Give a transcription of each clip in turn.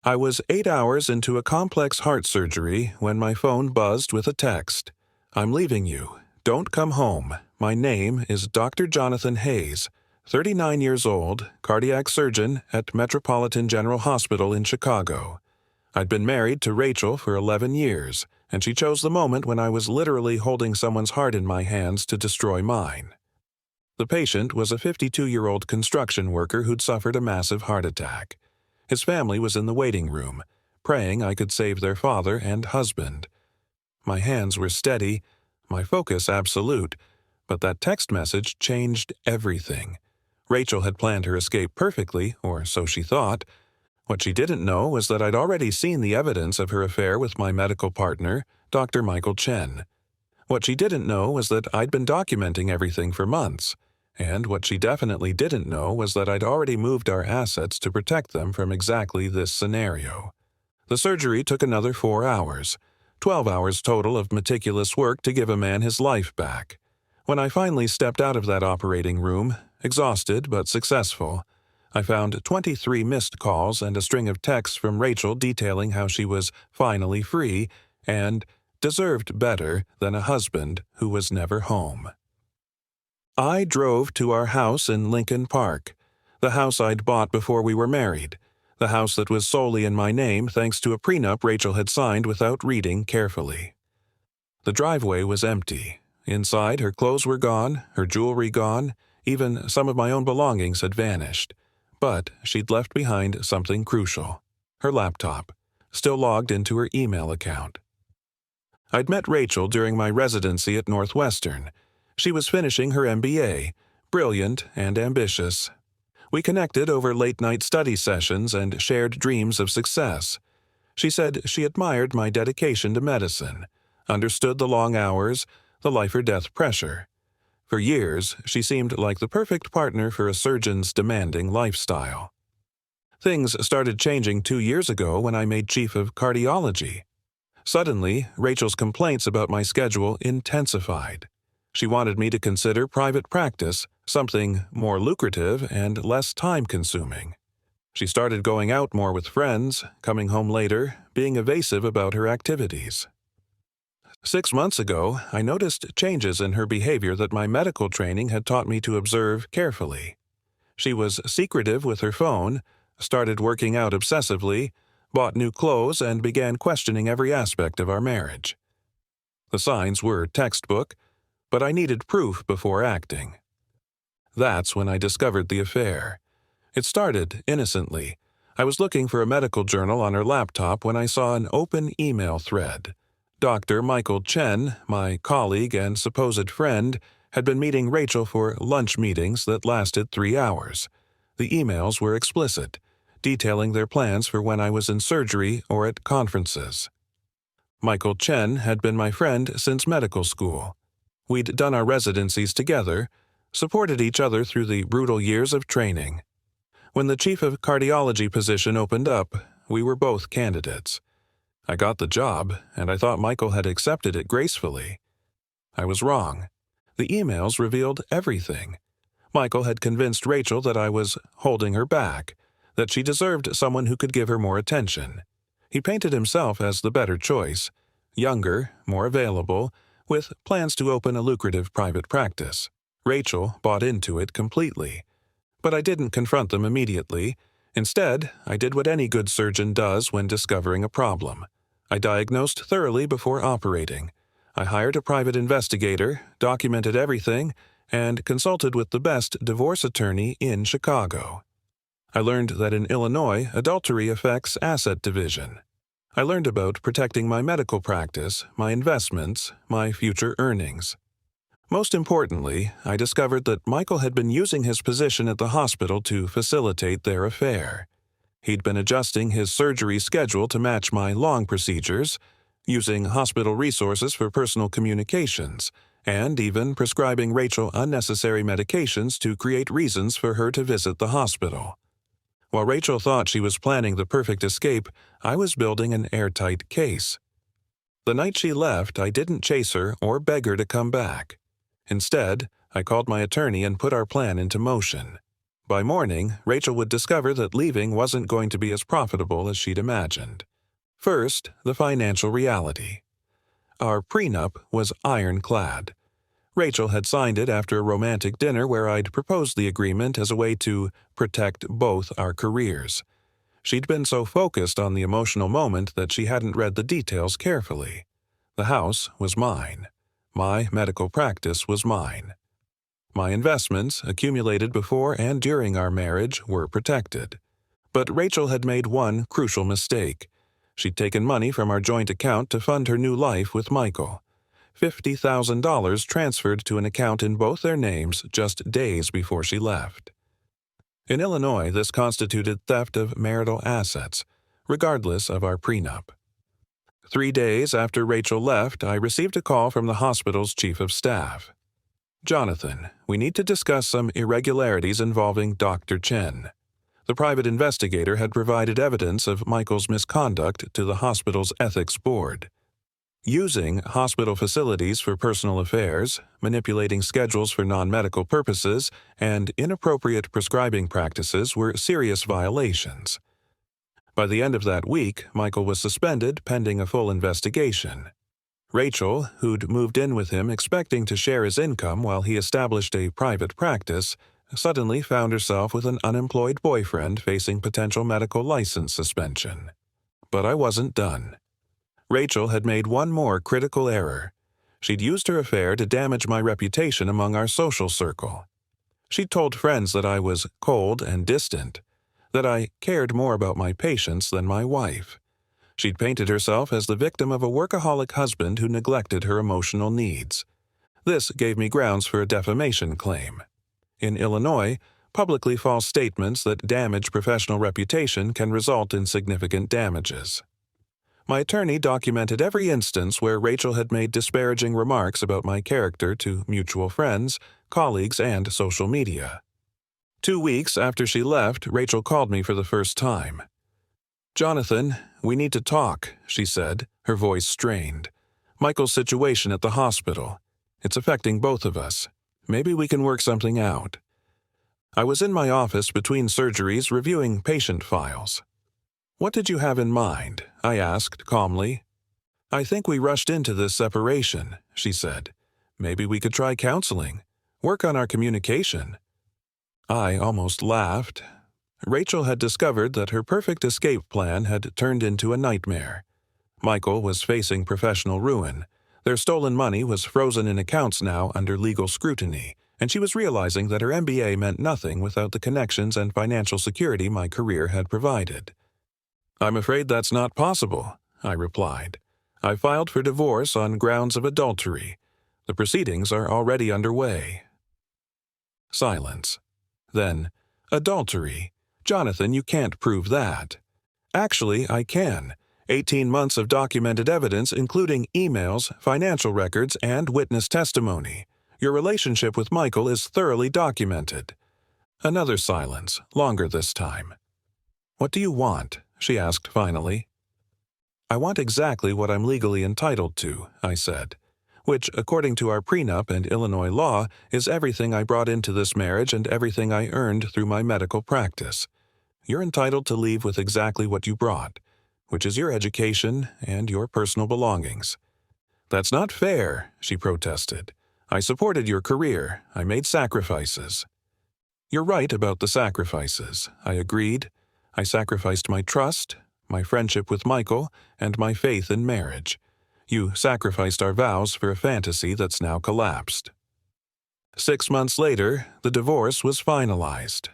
I was 8 hours into a complex heart surgery when my phone buzzed with a text. "I'm leaving you. Don't come home. My name is Dr. Jonathan Hayes, 39 years old, cardiac surgeon at Metropolitan General Hospital in Chicago." I'd been married to Rachel for 11 years, and she chose the moment when I was literally holding someone's heart in my hands to destroy mine. The patient was a 52-year-old construction worker who'd suffered a massive heart attack. His family was in the waiting room, praying I could save their father and husband. My hands were steady, my focus absolute, but that text message changed everything. Rachel had planned her escape perfectly, or so she thought. What she didn't know was that I'd already seen the evidence of her affair with my medical partner, Dr. Michael Chen. What she didn't know was that I'd been documenting everything for months. And what she definitely didn't know was that I'd already moved our assets to protect them from exactly this scenario. The surgery took another 4 hours, 12 hours total of meticulous work to give a man his life back. When I finally stepped out of that operating room, exhausted but successful, I found 23 missed calls and a string of texts from Rachel detailing how she was finally free and deserved better than a husband who was never home. I drove to our house in Lincoln Park, the house I'd bought before we were married, the house that was solely in my name thanks to a prenup Rachel had signed without reading carefully. The driveway was empty. Inside, her clothes were gone, her jewelry gone, even some of my own belongings had vanished. But she'd left behind something crucial: her laptop, still logged into her email account. I'd met Rachel during my residency at Northwestern. She was finishing her MBA, brilliant and ambitious. We connected over late-night study sessions and shared dreams of success. She said she admired my dedication to medicine, understood the long hours, the life-or-death pressure. For years, she seemed like the perfect partner for a surgeon's demanding lifestyle. Things started changing 2 years ago when I made chief of cardiology. Suddenly, Rachel's complaints about my schedule intensified. She wanted me to consider private practice, something more lucrative and less time-consuming. She started going out more with friends, coming home later, being evasive about her activities. 6 months ago, I noticed changes in her behavior that my medical training had taught me to observe carefully. She was secretive with her phone, started working out obsessively, bought new clothes, and began questioning every aspect of our marriage. The signs were textbook, but I needed proof before acting. That's when I discovered the affair. It started innocently. I was looking for a medical journal on her laptop when I saw an open email thread. Dr. Michael Chen, my colleague and supposed friend, had been meeting Rachel for lunch meetings that lasted 3 hours. The emails were explicit, detailing their plans for when I was in surgery or at conferences. Michael Chen had been my friend since medical school. We'd done our residencies together, supported each other through the brutal years of training. When the chief of cardiology position opened up, we were both candidates. I got the job, and I thought Michael had accepted it gracefully. I was wrong. The emails revealed everything. Michael had convinced Rachel that I was holding her back, that she deserved someone who could give her more attention. He painted himself as the better choice, younger, more available, with plans to open a lucrative private practice. Rachel bought into it completely. But I didn't confront them immediately. Instead, I did what any good surgeon does when discovering a problem. I diagnosed thoroughly before operating. I hired a private investigator, documented everything, and consulted with the best divorce attorney in Chicago. I learned that in Illinois, adultery affects asset division. I learned about protecting my medical practice, my investments, my future earnings. Most importantly, I discovered that Michael had been using his position at the hospital to facilitate their affair. He'd been adjusting his surgery schedule to match my long procedures, using hospital resources for personal communications, and even prescribing Rachel unnecessary medications to create reasons for her to visit the hospital. While Rachel thought she was planning the perfect escape, I was building an airtight case. The night she left, I didn't chase her or beg her to come back. Instead, I called my attorney and put our plan into motion. By morning, Rachel would discover that leaving wasn't going to be as profitable as she'd imagined. First, the financial reality. Our prenup was ironclad. Rachel had signed it after a romantic dinner where I'd proposed the agreement as a way to protect both our careers. She'd been so focused on the emotional moment that she hadn't read the details carefully. The house was mine. My medical practice was mine. My investments, accumulated before and during our marriage, were protected. But Rachel had made one crucial mistake. She'd taken money from our joint account to fund her new life with Michael. $50,000 transferred to an account in both their names just days before she left. In Illinois, this constituted theft of marital assets, regardless of our prenup. 3 days after Rachel left, I received a call from the hospital's chief of staff. "Jonathan, we need to discuss some irregularities involving Dr. Chen." The private investigator had provided evidence of Michael's misconduct to the hospital's ethics board. Using hospital facilities for personal affairs, manipulating schedules for non-medical purposes, and inappropriate prescribing practices were serious violations. By the end of that week, Michael was suspended pending a full investigation. Rachel, who'd moved in with him expecting to share his income while he established a private practice, suddenly found herself with an unemployed boyfriend facing potential medical license suspension. But I wasn't done. Rachel had made one more critical error. She'd used her affair to damage my reputation among our social circle. She'd told friends that I was cold and distant, that I cared more about my patients than my wife. She'd painted herself as the victim of a workaholic husband who neglected her emotional needs. This gave me grounds for a defamation claim. In Illinois, publicly false statements that damage professional reputation can result in significant damages. My attorney documented every instance where Rachel had made disparaging remarks about my character to mutual friends, colleagues, and social media. 2 weeks after she left, Rachel called me for the first time. "Jonathan, we need to talk," she said, her voice strained. "Michael's situation at the hospital. It's affecting both of us. Maybe we can work something out." I was in my office between surgeries reviewing patient files. "What did you have in mind?" I asked calmly. "I think we rushed into this separation," she said. "Maybe we could try counseling. Work on our communication." I almost laughed. Rachel had discovered that her perfect escape plan had turned into a nightmare. Michael was facing professional ruin. Their stolen money was frozen in accounts now under legal scrutiny, and she was realizing that her MBA meant nothing without the connections and financial security my career had provided. "I'm afraid that's not possible," I replied. "I filed for divorce on grounds of adultery. The proceedings are already underway." Silence. Then, "Adultery? Jonathan, you can't prove that." "Actually, I can. 18 months of documented evidence including emails, financial records, and witness testimony. Your relationship with Michael is thoroughly documented." Another silence, longer this time. "What do you want?" she asked finally. "I want exactly what I'm legally entitled to," I said, "which, according to our prenup and Illinois law, is everything I brought into this marriage and everything I earned through my medical practice. You're entitled to leave with exactly what you brought, which is your education and your personal belongings." "That's not fair," she protested. "I supported your career. I made sacrifices." "You're right about the sacrifices," I agreed. "I sacrificed my trust, my friendship with Michael, and my faith in marriage. You sacrificed our vows for a fantasy that's now collapsed." 6 months later, the divorce was finalized.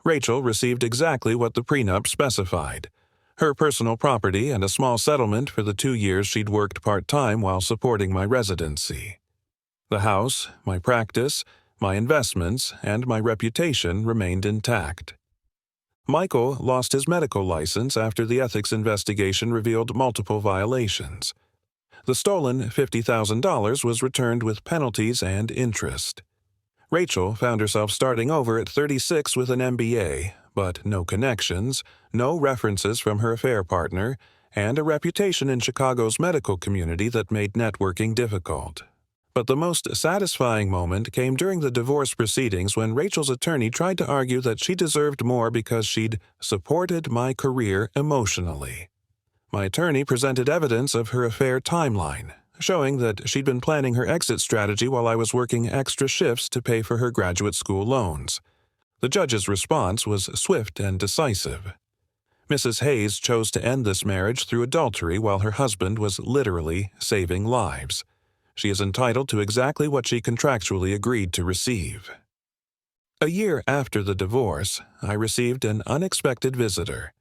Rachel received exactly what the prenup specified: her personal property and a small settlement for the 2 years she'd worked part-time while supporting my residency. The house, my practice, my investments, and my reputation remained intact. Michael lost his medical license after the ethics investigation revealed multiple violations. The stolen $50,000 was returned with penalties and interest. Rachel found herself starting over at 36 with an MBA, but no connections, no references from her affair partner, and a reputation in Chicago's medical community that made networking difficult. But the most satisfying moment came during the divorce proceedings when Rachel's attorney tried to argue that she deserved more because she'd supported my career emotionally. My attorney presented evidence of her affair timeline, showing that she'd been planning her exit strategy while I was working extra shifts to pay for her graduate school loans. The judge's response was swift and decisive. Mrs. Hayes chose to end this marriage through adultery while her husband was literally saving lives. She is entitled to exactly what she contractually agreed to receive. A year after the divorce, I received an unexpected visitor.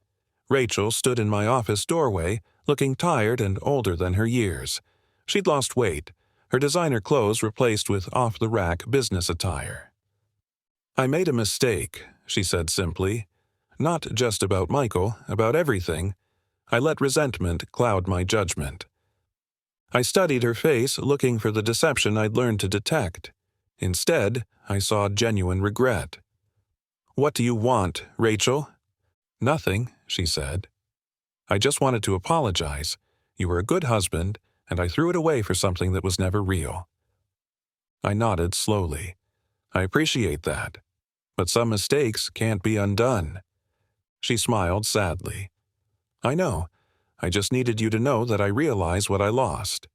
Rachel stood in my office doorway, looking tired and older than her years. She'd lost weight, her designer clothes replaced with off-the-rack business attire. "I made a mistake," she said simply. "Not just about Michael, about everything. I let resentment cloud my judgment." I studied her face, looking for the deception I'd learned to detect. Instead, I saw genuine regret. "What do you want, Rachel?" "Nothing," she said. "I just wanted to apologize. You were a good husband, and I threw it away for something that was never real." I nodded slowly. "I appreciate that. But some mistakes can't be undone." She smiled sadly. "I know. I just needed you to know that I realize what I lost."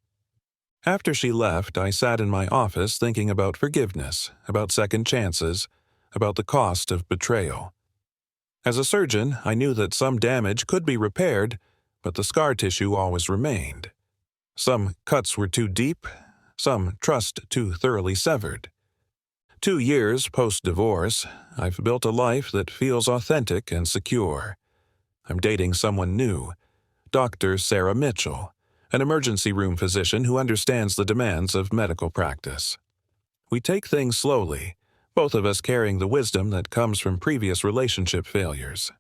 After she left, I sat in my office thinking about forgiveness, about second chances, about the cost of betrayal. As a surgeon, I knew that some damage could be repaired, but the scar tissue always remained. Some cuts were too deep, some trust too thoroughly severed. 2 years post-divorce, I've built a life that feels authentic and secure. I'm dating someone new, Dr. Sarah Mitchell, an emergency room physician who understands the demands of medical practice. We take things slowly, both of us carrying the wisdom that comes from previous relationship failures.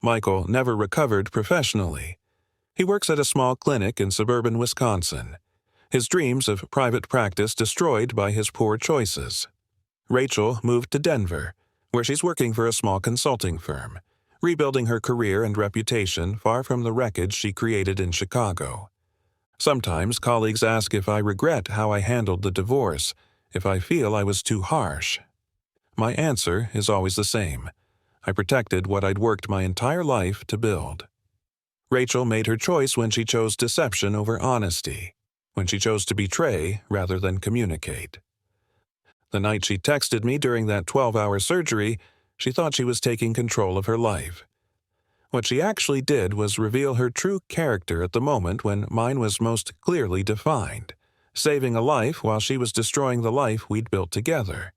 Michael never recovered professionally. He works at a small clinic in suburban Wisconsin, his dreams of private practice destroyed by his poor choices. Rachel moved to Denver, where she's working for a small consulting firm, rebuilding her career and reputation far from the wreckage she created in Chicago. Sometimes colleagues ask if I regret how I handled the divorce, if I feel I was too harsh. My answer is always the same. I protected what I'd worked my entire life to build. Rachel made her choice when she chose deception over honesty, when she chose to betray rather than communicate. The night she texted me during that 12-hour surgery, she thought she was taking control of her life. What she actually did was reveal her true character at the moment when mine was most clearly defined, saving a life while she was destroying the life we'd built together.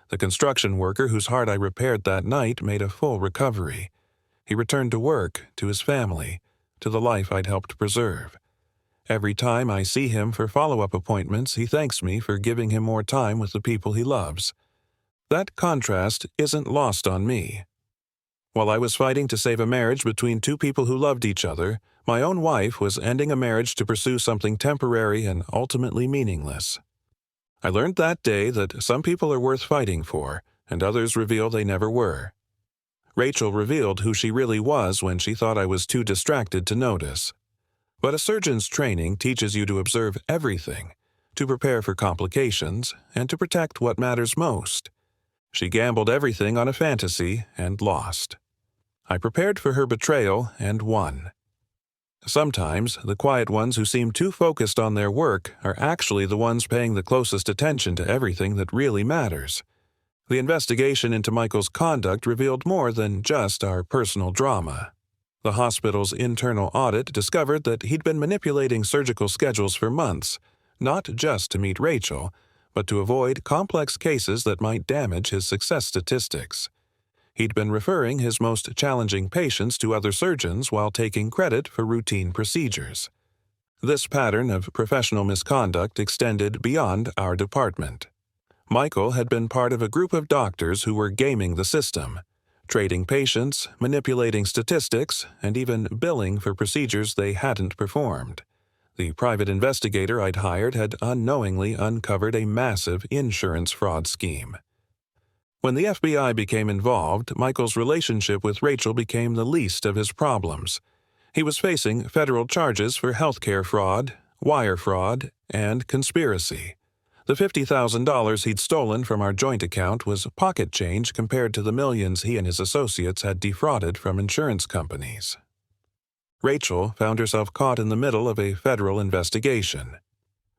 The construction worker whose heart I repaired that night made a full recovery. He returned to work, to his family, to the life I'd helped preserve. Every time I see him for follow-up appointments, he thanks me for giving him more time with the people he loves. That contrast isn't lost on me. While I was fighting to save a marriage between two people who loved each other, my own wife was ending a marriage to pursue something temporary and ultimately meaningless. I learned that day that some people are worth fighting for, and others reveal they never were. Rachel revealed who she really was when she thought I was too distracted to notice. But a surgeon's training teaches you to observe everything, to prepare for complications, and to protect what matters most. She gambled everything on a fantasy and lost. I prepared for her betrayal and won. Sometimes, the quiet ones who seem too focused on their work are actually the ones paying the closest attention to everything that really matters. The investigation into Michael's conduct revealed more than just our personal drama. The hospital's internal audit discovered that he'd been manipulating surgical schedules for months, not just to meet Rachel, but to avoid complex cases that might damage his success statistics. He'd been referring his most challenging patients to other surgeons while taking credit for routine procedures. This pattern of professional misconduct extended beyond our department. Michael had been part of a group of doctors who were gaming the system, trading patients, manipulating statistics, and even billing for procedures they hadn't performed. The private investigator I'd hired had unknowingly uncovered a massive insurance fraud scheme. When the FBI became involved, Michael's relationship with Rachel became the least of his problems. He was facing federal charges for healthcare fraud, wire fraud, and conspiracy. The $50,000 he'd stolen from our joint account was pocket change compared to the millions he and his associates had defrauded from insurance companies. Rachel found herself caught in the middle of a federal investigation.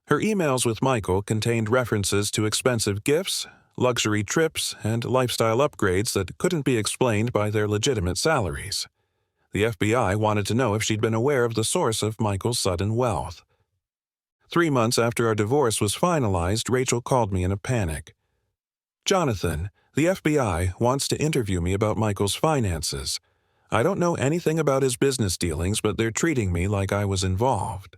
Her emails with Michael contained references to expensive gifts, luxury trips, and lifestyle upgrades that couldn't be explained by their legitimate salaries. The FBI wanted to know if she'd been aware of the source of Michael's sudden wealth. 3 months after our divorce was finalized, Rachel called me in a panic. "Jonathan, the FBI wants to interview me about Michael's finances. I don't know anything about his business dealings, but they're treating me like I was involved."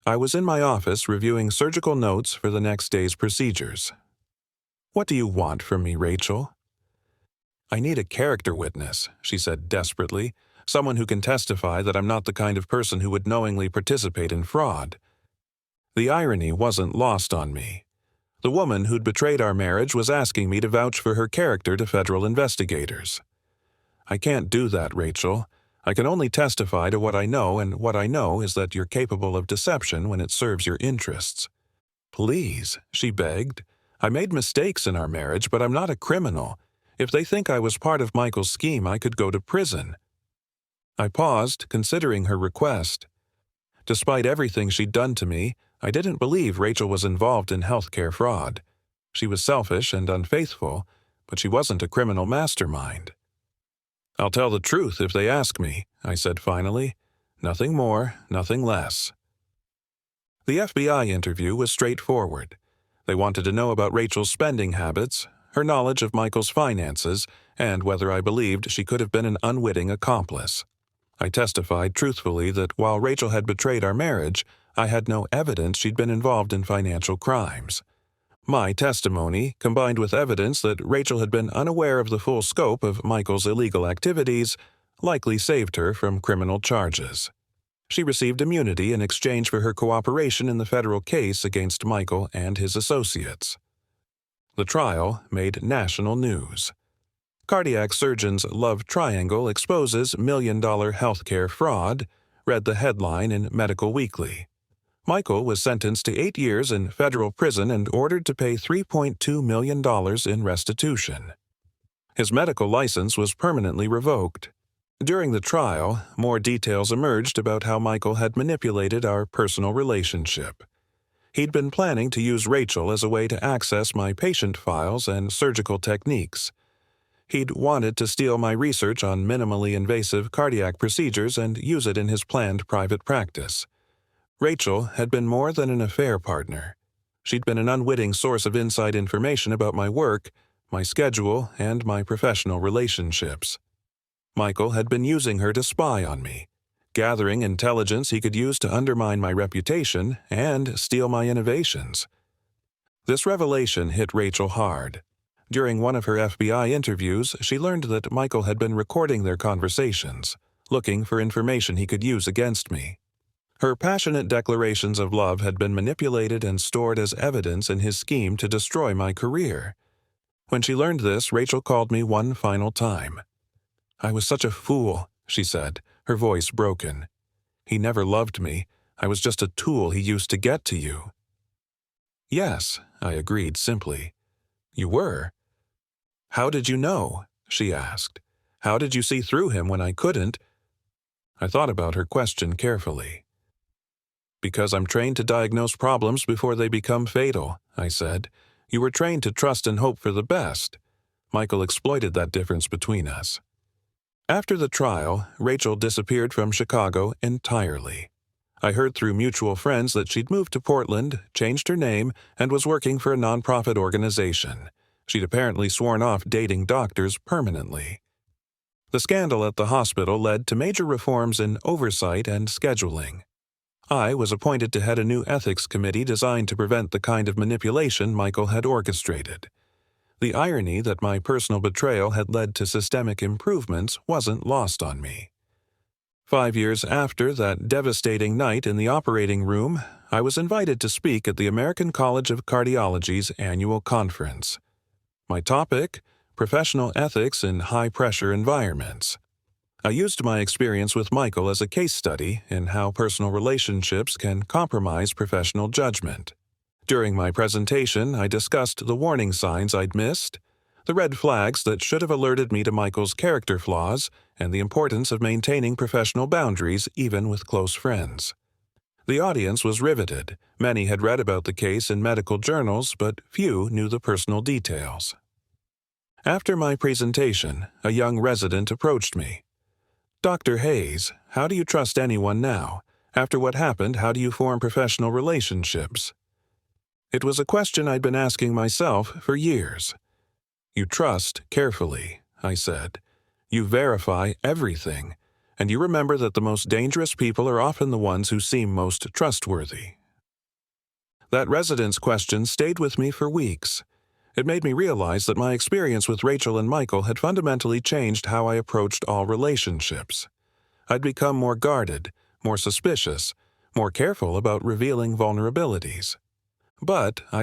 I was in my office reviewing surgical notes for the next day's procedures. "What do you want from me, Rachel?" "I need a character witness," she said desperately, "someone who can testify that I'm not the kind of person who would knowingly participate in fraud." The irony wasn't lost on me. The woman who'd betrayed our marriage was asking me to vouch for her character to federal investigators. "I can't do that, Rachel. I can only testify to what I know, and what I know is that you're capable of deception when it serves your interests." "Please," she begged. "I made mistakes in our marriage, but I'm not a criminal. If they think I was part of Michael's scheme, I could go to prison." I paused, considering her request. Despite everything she'd done to me, I didn't believe Rachel was involved in healthcare fraud. She was selfish and unfaithful, but she wasn't a criminal mastermind. "I'll tell the truth if they ask me," I said finally. "Nothing more, nothing less." The FBI interview was straightforward. They wanted to know about Rachel's spending habits, her knowledge of Michael's finances, and whether I believed she could have been an unwitting accomplice. I testified truthfully that while Rachel had betrayed our marriage, I had no evidence she'd been involved in financial crimes. My testimony, combined with evidence that Rachel had been unaware of the full scope of Michael's illegal activities, likely saved her from criminal charges. She received immunity in exchange for her cooperation in the federal case against Michael and his associates. The trial made national news. "Cardiac surgeon's love triangle exposes million-dollar healthcare fraud," read the headline in Medical Weekly. Michael was sentenced to 8 years in federal prison and ordered to pay $3.2 million in restitution. His medical license was permanently revoked. During the trial, more details emerged about how Michael had manipulated our personal relationship. He'd been planning to use Rachel as a way to access my patient files and surgical techniques. He'd wanted to steal my research on minimally invasive cardiac procedures and use it in his planned private practice. Rachel had been more than an affair partner. She'd been an unwitting source of inside information about my work, my schedule, and my professional relationships. Michael had been using her to spy on me, gathering intelligence he could use to undermine my reputation and steal my innovations. This revelation hit Rachel hard. During one of her FBI interviews, she learned that Michael had been recording their conversations, looking for information he could use against me. Her passionate declarations of love had been manipulated and stored as evidence in his scheme to destroy my career. When she learned this, Rachel called me one final time. "I was such a fool," she said, her voice broken. "He never loved me. I was just a tool he used to get to you." "Yes," I agreed simply. "You were." "How did you know?" she asked. "How did you see through him when I couldn't?" I thought about her question carefully. "Because I'm trained to diagnose problems before they become fatal," I said. "You were trained to trust and hope for the best." Michael exploited that difference between us. After the trial, Rachel disappeared from Chicago entirely. I heard through mutual friends that she'd moved to Portland, changed her name, and was working for a nonprofit organization. She'd apparently sworn off dating doctors permanently. The scandal at the hospital led to major reforms in oversight and scheduling. I was appointed to head a new ethics committee designed to prevent the kind of manipulation Michael had orchestrated. The irony that my personal betrayal had led to systemic improvements wasn't lost on me. 5 years after that devastating night in the operating room, I was invited to speak at the American College of Cardiology's annual conference. My topic: professional ethics in high-pressure environments. I used my experience with Michael as a case study in how personal relationships can compromise professional judgment. During my presentation, I discussed the warning signs I'd missed, the red flags that should have alerted me to Michael's character flaws, and the importance of maintaining professional boundaries even with close friends. The audience was riveted. Many had read about the case in medical journals, but few knew the personal details. After my presentation, a young resident approached me. "Dr. Hayes, how do you trust anyone now? After what happened, how do you form professional relationships?" It was a question I'd been asking myself for years. "You trust carefully," I said. "You verify everything, and you remember that the most dangerous people are often the ones who seem most trustworthy." That resident's question stayed with me for weeks. It made me realize that my experience with Rachel and Michael had fundamentally changed how I approached all relationships. I'd become more guarded, more suspicious, more careful about revealing vulnerabilities. But I